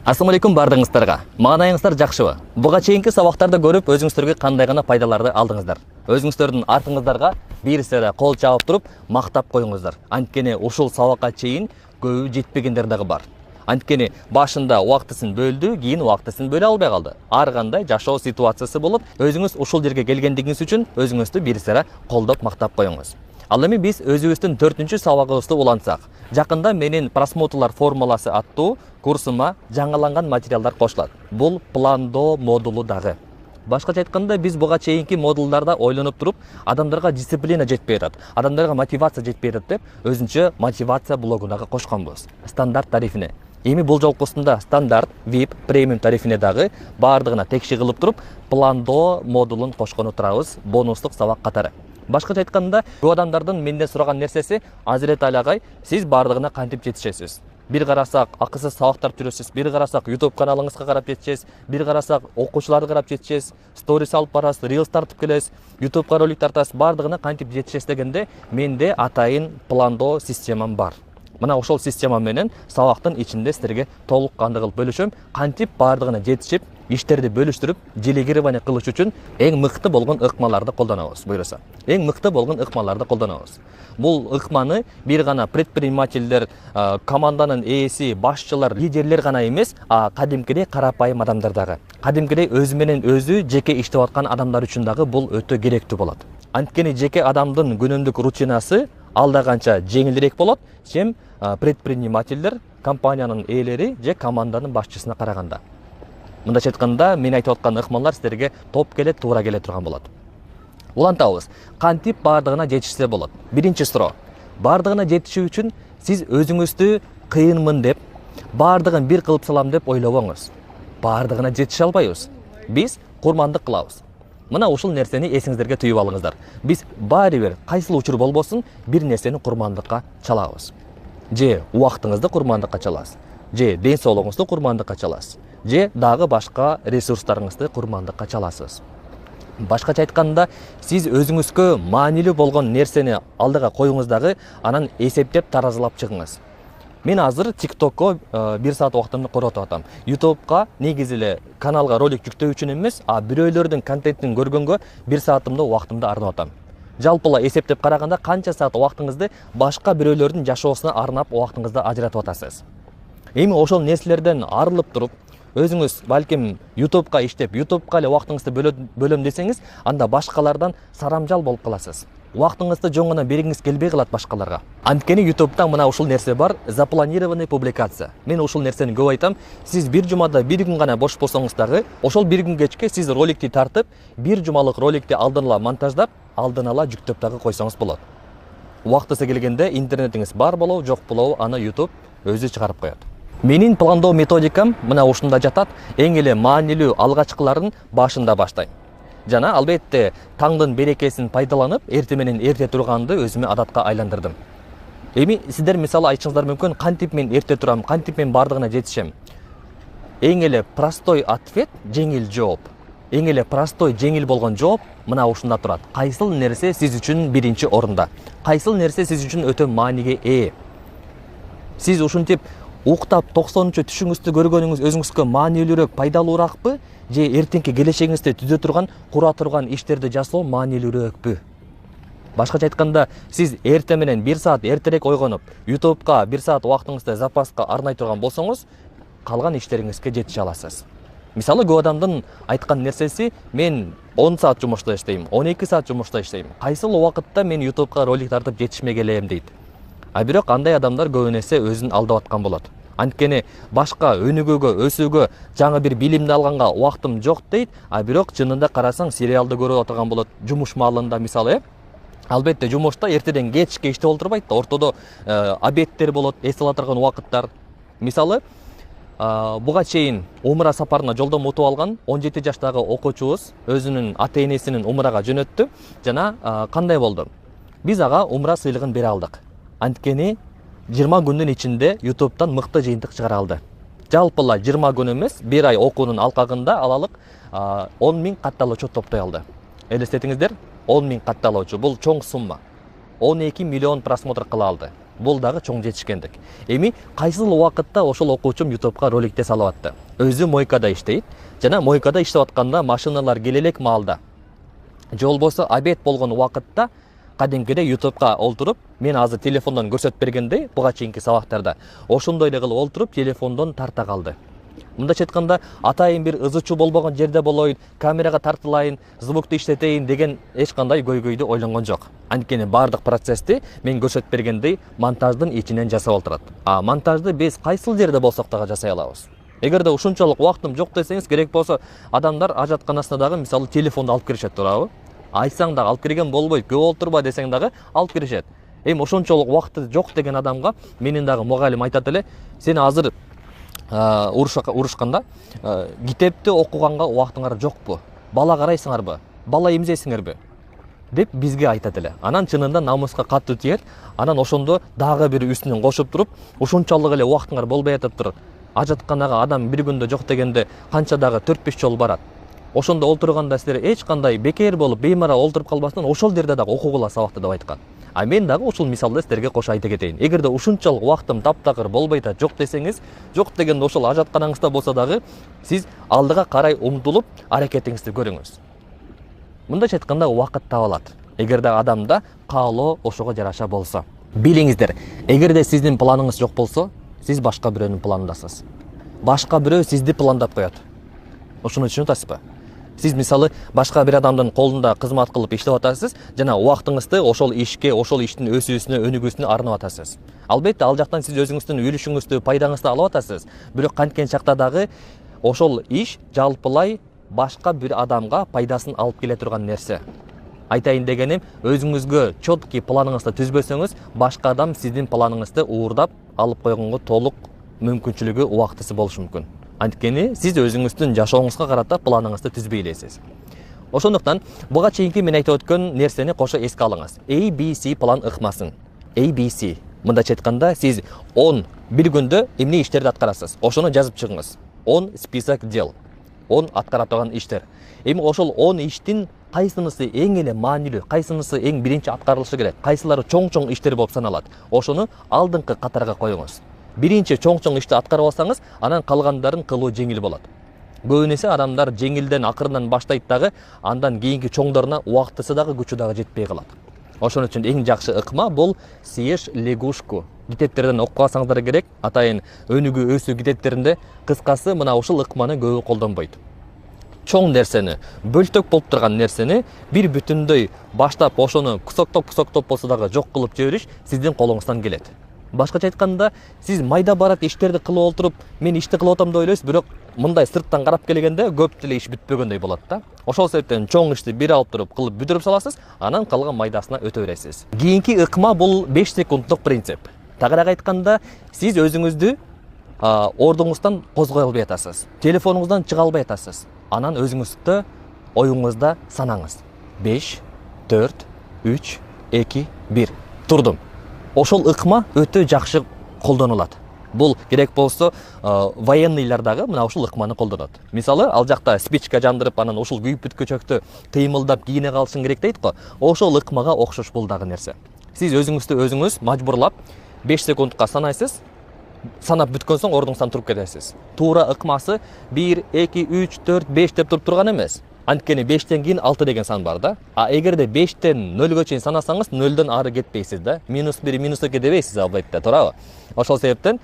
Assalamu алейкум бардыңыздарга. Маанайыңыздар жакшыбы? Буга чейинки сабактарды көрүп, өзүңүздөргө кандай гана пайдаларды алдыңыздар. Өзүңүздөрдүн артыңыздарга бирисине кол чабып туруп, мактап коюңуздар. Анткени ушул сабакка чейин көбү жетпегендер дагы бар. Анткени башында убактысын бөлдү, кийин убактысын бөлө албай калды. Ар кандай жашоо ситуациясы болуп, өзүңүз ушул жерге келгендигиңиз үчүн өзүңүздү бирисине колдоп мактап коюңуз. Ал эми биз өзүбүздүн 4-чү сабагыбызды улантсак, жакында менин просмотрлар формуласы аттуу курсума жаңыланган материалдар кошулат. Бул пландоо модулу дагы. Башкача айтканда, биз буга чейинки модулдарда ойлонуп туруп, адамдарга дисциплина жетпей атат, адамдарга мотивация жетпей атат деп, өзүнчө мотивация блогуна кошконбуз. Стандарт тарифине. Эми бул жолкусунда стандарт, VIP, премиум тарифине дагы баардыгына текши кылып туруп, пландоо модулун кошкону турабыз, бонустук сабак катары. Башкача айтканда, көп адамдардын менден сураган нерсеси, Азирет Али агай, сиз баардыгына кантип жетишесиз? Бир карасак акысыз сабактар жүрөсүз, бир карасак YouTube каналыңызга карап жетишесиз, бир карасак окуучуларды карап жетишесиз, сторис алып барасыз, reels тартып келесиз, YouTubeга ролик тартасыз, баардыгына кантип жетишесиз дегенде, менде атайын пландоо системам бар. Мына ошол система менен сабактын ичинде силерге толук кандуу кылып бөлүшөм, кантип баардыгына жетишип, иштерди бөлүштүрүп, делегирование кылыш үчүн эң мыкты болгон ыкмаларды колдонобуз, буйруса. Эң мыкты болгон ыкмаларды колдонобуз. Бул ыкманы бир гана предпринимательдер, команданын ээси, башчылар, лидерлер гана эмес, кадимкидей карапайым адамдар дагы. Кадимкидей өзү менен өзү жеке иштеп аткан адамдар үчүн дагы бул өтө керектүү болот. Анткени жеке адамдын күнүмдүк рутинасы алда канча жеңилирээк болот, чем предпринимательдер, компаниянын ээлери же команданын башчысына караганда. Мындайча айтканда, мен айтып аткан ыкмалар силерге топ келе, туура келе турган болот. Улантабыз. Кантип баардыгына жетишсе болот? Биринчи суроо. Баардыгына жетишүү үчүн сиз өзүңүздү кыйынмын деп, баардыгын бир кылып салам деп ойлобоңуз. Баардыгына жетише албайбыз. Биз курмандык кылабыз. Мына ушул нерсени эсиңиздерге түйүп алыңыздар. Биз баары бир кайсыл учур болбосун, бир нерсени курмандыкка чалабыз. Же убактыңызды курмандыкка чаласыз, же ден соолугуңузду курмандыкка чаласыз, же дагы башка ресурстарыңызды курмандыкка чаласыз. Башкача айтканда, сиз өзүңүзгө маанилүү болгон нерсени алдыга коюңуз дагы, анан эсептеп таразылап чыгыңыз. Мен азыр TikTok'ко 1 саат убактымды коротуп атам. YouTube'га негизи эле каналга ролик жүктөө үчүн эмес, бирөөлөрдүн контентин көргөнгө 1 саатымды убактымды арнап атам. Жалпыла эсептеп караганда канча саат убактыңызды башка бирөөлөрдүн жашоосуна арнап убактыңызды ажыратып атасыз. Эми ошол нерселерден арылып туруп, өзүңүз балким YouTube'га иштеп, YouTube'га эле убактыңызды бөлөм десеңиз, анда башкалардан сарамжал болуп каласыз. Убактыңызды жөн гана бергиңиз келбей калат башкаларга. Анткени YouTube'да мына ушул нерсе бар, запланированный публикация. Мен ушул нерсени көп айтам. Сиз бир жумада бир күн гана бош болсоңуз дагы, ошол бир күн кечке сиз роликти тартып, бир жумалык роликти алдын ала монтаждап, алдын ала жүктөп дагы койсоңуз болот. Убактысы келгенде интернетиңиз бар болобу, жок болобу, аны YouTube өзү чыгарып коет. Менин пландоо методикам мына ушунда жатат. Эң эле маанилүү алгачкыларын башында баштайм. Жана албетте таңдын берекесин пайдаланып, эрте менен эрте турганды өзүмө адатка айландырдым. Эми сиздер мисалы айтышыңыздар мүмкүн, кантип мен эрте турам, кантип мен баардыгына жетишем. Эң эле простой ответ, жеңил жооп. Эң эле простой, жеңил болгон жооп мына ушунда турат. Кайсыл нерсе сиз үчүн биринчи орунда? Кайсыл нерсе сиз үчүн өтө мааниге ээ? Сиз ушинтип уктап 90-чы түшүңүздү көргөнүңүз өзүңүзгө маанилүүрөөк, пайдалууракпы? Же эртеңки келечегиңизди түзө турган, кура турган иштерди жасоо маанилүүрөөкпү? Башкача айтканда, сиз эрте менен 1 саат эртерээк ойгонуп, YouTube'га 1 саат убактыңызды запаска арнай турган болсоңуз, калган иштериңизге жетише аласыз. Мисалы, көп адамдын айткан нерсеси, мен 10 саат жумушта иштейм, 12 саат жумушта иштейм. Кайсыл убакытта мен YouTube'га ролик тартып жетишмей келем дейт. Бирок андай адамдар көп эсе өзүн алдап аткан болот. Анткени башка өнүгүүгө, өсүүгө, жаңы бир билимди алганга убактым жок дейт, бирок чынында карасаң сериалды көрүп отурган болот. Жумуш маалында мисалы, албетте жумушта эртеден кечке иштеп олтурбайт да, ортодо обедтер болот, эс ала турган убакыттар. Мисалы, буга чейин умра сапарына жолдом утуп алган 17 жаштагы окуучубуз өзүнүн ата-энесинин умрага жөнөттү. Жана кандай болду? Биз ага умра сыйлыгын бере алдык. Анткени 20 күндүн ичинде YouTube'дан мыкты жыйынтык чыгара алды. Жалпыла 20 күн эмес, 1 ай окуунун алкагында алалык 10 000 катталуучу топтой алды. Элестетиңиздер, 10 000 катталуучу, бул чоң сумма. 12 миллион просмотр кыла алды. Бул дагы чоң жетишкендик. Эми кайсыл убакытта ошол окуучум YouTube'га роликте салып атты. Өзү мойкада иштейт жана мойкада иштеп атканда машиналар келе элек маалда же болбосо обед болгон убакытта кадимкиде YouTube'га олтуруп, мен азыр телефондон көрсөтүп бергендей, буга чейинки сабактарда ошондой эле кылып олтуруп телефондон тарта калды. Мындайча айтканда, атайын бир ызычуу болбогон жерде болоюн, камерага тартылайын, звукту иштетейин деген эч кандай көйгөйдү ойлонгон жок. Анткени бардык процессти мен көрсөтүп бергендей монтаждын ичинен жасап олтурат. А монтажды биз кайсыл жерде болсок дагы жасай алабыз. Эгерде ушунчалык убактым жок десеңиз, керек болсо адамдар ажатканасына дагы мисалы телефонду алып киришет, туурабы? Айтсаң дагы алып кирген болбойт, көп олтурба десең дагы алып киришет. Эми ошончолук убакыты жок деген адамга менин дагы мугалим айтат эле, сен азыр урушканда китепти окуганга убактыңар жокпу? Бала карайсыңарбы? Бала эмзейсиңерби? Деп бизге айтат эле. Анан чынында намуска катты тиет. Анан ошондо дагы бир үстүнөн кошуп туруп, ушунчалык эле убактыңар болбой атыптыр. Ажатканага адам бир күндө жок дегенде канча дагы 4-5 жол барат. Ошондо олтурганда силер эч кандай бекер болуп, беймара олтуруп калбастан ошол жерде дагы окугула сабакты деп айткан. А мен дагы ушул мисалды силерге кошо айта кетейин. Эгерде ушунчалык убактым таптакыр болбой да жок десеңиз, жок дегенде ошол ажатканаңызда болсо дагы сиз алдыга карай умтулуп аракетиңизди көрүңүз. Мындайча айтканда убакыт табылат. Эгерде адамда каалоо ошого жараша болсо. Билиңиздер, эгерде сиздин планыңыз жок болсо, сиз башка бирөөнүн планындасыз. Башка бирөө сизди пландап коет. Ошону түшүнүп атасызбы? Сиз мисалы башка бир адамдын колунда кызмат кылып иштеп атасыз жана убактыңызды ошол ишке, ошол иштин өсүүсүнө, өнүгүүсүнө арнап атасыз. Албетте ал жактан сиз өзүңүздүн үлүшүңүздү, пайдаңызды алып атасыз. Бирок канткен чакта дагы ошол иш жалпылай башка бир адамга пайдасын алып келе турган нерсе. Айтайын дегеним, өзүңүзгө чоткий планыңызды түзбөсөңүз, башка адам сиздин планыңызды уурдап алып койгонго толук мүмкүнчүлүгү, убактысы болушу мүмкүн. Анткени сиз өзүңүздүн жашооңузга карата планыңызды түзбөй элесиз. Ошондуктан буга чейинки мен айтып өткөн нерсени кошо эске алыңыз. ABC план ыкмасын. ABC. Мындайча айтканда, сиз 10 бир күндө эмне иштерди аткарасыз? Ошону жазып чыгыңыз. 10 список дел. 10 аткара турган иштер. Эми ошол 10 иштин кайсынысы эң эле маанилүү, кайсынысы эң биринчи аткарылышы керек, кайсылары чоң иштер болуп саналат. Ошону алдыңкы катарга коюңуз. Биринчи чоң ишти аткарып алсаңыз, анан калгандарын кылуу жеңил болот. Көбүнесе адамдар жеңилден акырынан баштайт дагы, андан кийинки чоңдоруна убактысы дагы күчү дагы жетпей калат. Ошон үчүн эң жакшы ыкма бул съешь лягушку. Китептерден окуп алсаңыздар керек, атайын өнүгүү өсүү китептеринде кыскасы мына ушул ыкманы көбү колдонбойт. Чоң нерсени, бөлтөк болуп турган нерсени бир бүтүндөй баштап ошону кусоктоп болсо дагы жок кылып жибериш сиздин колуңуздан келет. Башкача айтканда, сиз майда барат иштерди кылып олтуруп, мен ишти кылып атам деп ойлойсуз, бирок мындай сырттан карап келгенде көп деле иш бүтпөгөндөй болот да. Ошол себептен чоң ишти бир алып туруп кылып бүтүрүп саласыз, анан калган майдасына өтө бересиз. Кийинки ыкма бул 5 секунддук принцип. Тагыраак айтканда, сиз өзүңүздү ордуңуздан козгой албай атасыз. Телефонуңуздан чыга албай атасыз. Анан өзүңүздү оюңузда санаңыз. 5, 4, 3, 2, 1. Турдум. Ошол ыкма өтө жакшы колдонулат. Бул керек болсо военныйлар дагы мына ушул ыкманы колдонот. Мисалы, ал жакта спичка жандырып, анан ушул күйүп бүткөчөктү тыймылдап кийине калышың керек дейт го. Ошол ыкмага окшош бул дагы нерсе. Сиз өзүңүз мажбурлап 5 секундка санайсыз. Санап бүткөн соң ордуңуздан туруп кетесиз. Туура ыкмасы 1, 2, 3, 4, 5 деп туруп турган эмес. Анткени 5тен кийин 6 деген сан бар да. А эгерде 5тен 0га чейин санасаңыз, 0дон ары кетпейсиз да. -1, -2 дебейсиз албетте, туурабы? Ошол себептен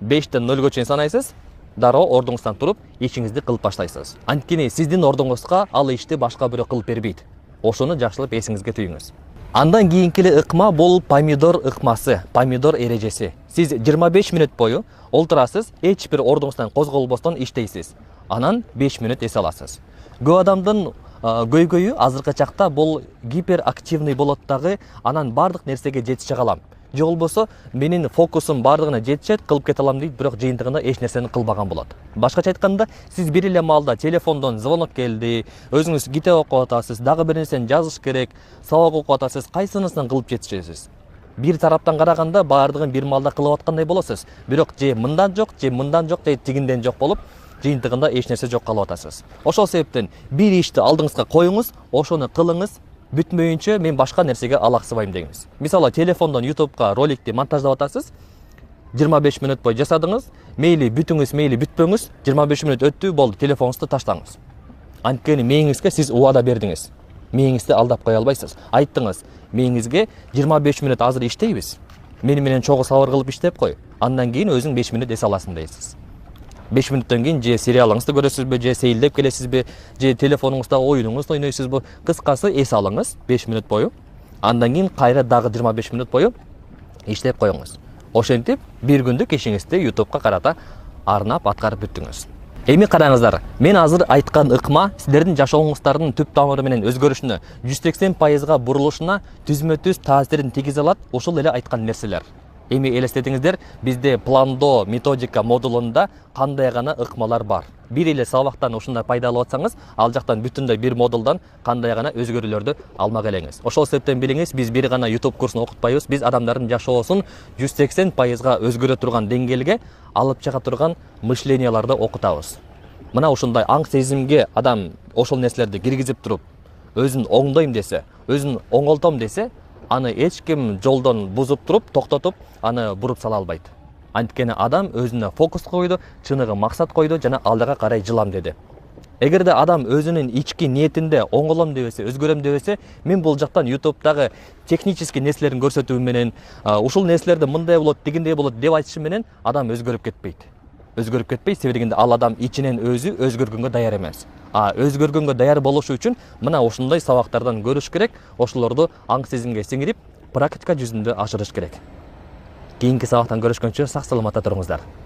5тен 0га чейин санайсыз, дароо ордуңуздан туруп, ишиңизди кылып баштайсыз. Анткени сиздин ордуңузга ал ишти башка бирөө кылып бербейт. Ошону жакшылап эсиңизге түйүңүз. Андан кийинки ыкма бул помидор ыкмасы, помидор эрежеси. Сиз 25 мүнөт бою олтурасыз, эч бир ордуңуздан козголбостон иштейсиз. Анан 5 мүнөт эс аласыз. Көп адамдын көйгөйү азыркы чакта бул гиперактивный болот дагы, анан бардык нерсеге жетише калам. Же болбосо менин фокусум бардыгына жетишет, кылып кете алам дейт, бирок жыйынтыгында эч нерсени кылбаган болот. Башкача айтканда, сиз бир эле маалда телефондон звонок келди, өзүңүз китеп окуп атасыз, дагы бир нерсени жазыш керек, сабак окуп атасыз, кайсынысын кылып жетишесиз? Бир тараптан караганда бардыгын бир маалда кылып аткандай болосуз. Бирок же мындан жок, же тигинден жок болуп, жыйынтыгында эч нерсе жок калып атасыз. Ошол себептен бир ишти алдыңызга коюңуз, ошону кылыңыз, бүтмөйүнчө мен башка нерсеге алаксыбайм деңиз. Мисалы телефондон YouTube'га роликти монтаждап атасыз. 25 минут бой жасадыңыз, мейли бүтүңүз, мейли бүтпөңүз, 25 минут өттү, болду, телефонуңузду таштаңыз. Анткени мээңизге сиз убада бердиңиз. Мээңизди алдап кое албайсыз. Айттыңыз, мээңизге 25 минут азыр иштейбиз. Мени менен чогуу сабыр кылып иштеп кой. Андан кийин өзүң 5 минут эс аласың дейсиз. 5 минуттан кийин же сериалыңызды көрөсүзбү, же сейилдеп келесизби, же телефонуңузда оюнуңузду ойнойсузбу. Кыскасы эс алыңыз 5 минут бою. Андан кийин кайра дагы 25 минут бою иштеп коюңуз. Ошентип, бир күндүк ишиңизди YouTube'га карата арнап аткарып бүттүңүз. Эми караңыздар, мен азыр айткан ыкма силердин жашооңуздардын түп тамыры менен өзгөрүшүнө 180% бурулушуна түзмө-түз таасирин тийгизе алат, ошол эле айткан нерселер. Эми элестетиңиздер, бизде пландоо методика модулунда кандай гана ыкмалар бар. Бир эле сабактан ушундай пайда алып атсаңыз, ал жактан бүтүндөй бир модулдан кандай гана өзгөрүүлөрдү алмак элеңиз. Ошол себептен билиңиз, биз бир гана YouTube курсун окутпайбыз, биз адамдардын жашоосун 180%га өзгөрө турган деңгээлге алып чыга турган мышленияларды окутабыз. Мына ушундай аң сезимге адам ошол нерселерди киргизип туруп, өзүн оңдойм десе, өзүн оңолтом десе, аны эч ким жолдон бузуп туруп, токтотуп, аны буруп сала албайт. Анткени адам өзүнө фокус койду, чыныгы максат койду жана алдыга карай жылам деди. Эгерде адам өзүнүн ички ниетинде оңолом дебесе, өзгөрөм дебесе, мен бул жактан YouTube'дагы технический нерселерин көрсөтүү менен, ушул нерселерде мындай болот, дегендей болот деп айтышы менен адам өзгөрүп кетпейт. Өзгөрүп кетпейт, себеби дегенде ал адам ичинен өзү өзгөргөнгө даяр эмес. Өзгөргөнгө даяр болушу үчүн мына ушундай сабактардан көрүш керек, ошолорду аң сезимге сиңирип, практика жүзүндө ашырыш керек. Кийинки сабактан көрүшкөнчө сак саламатта туруңуздар.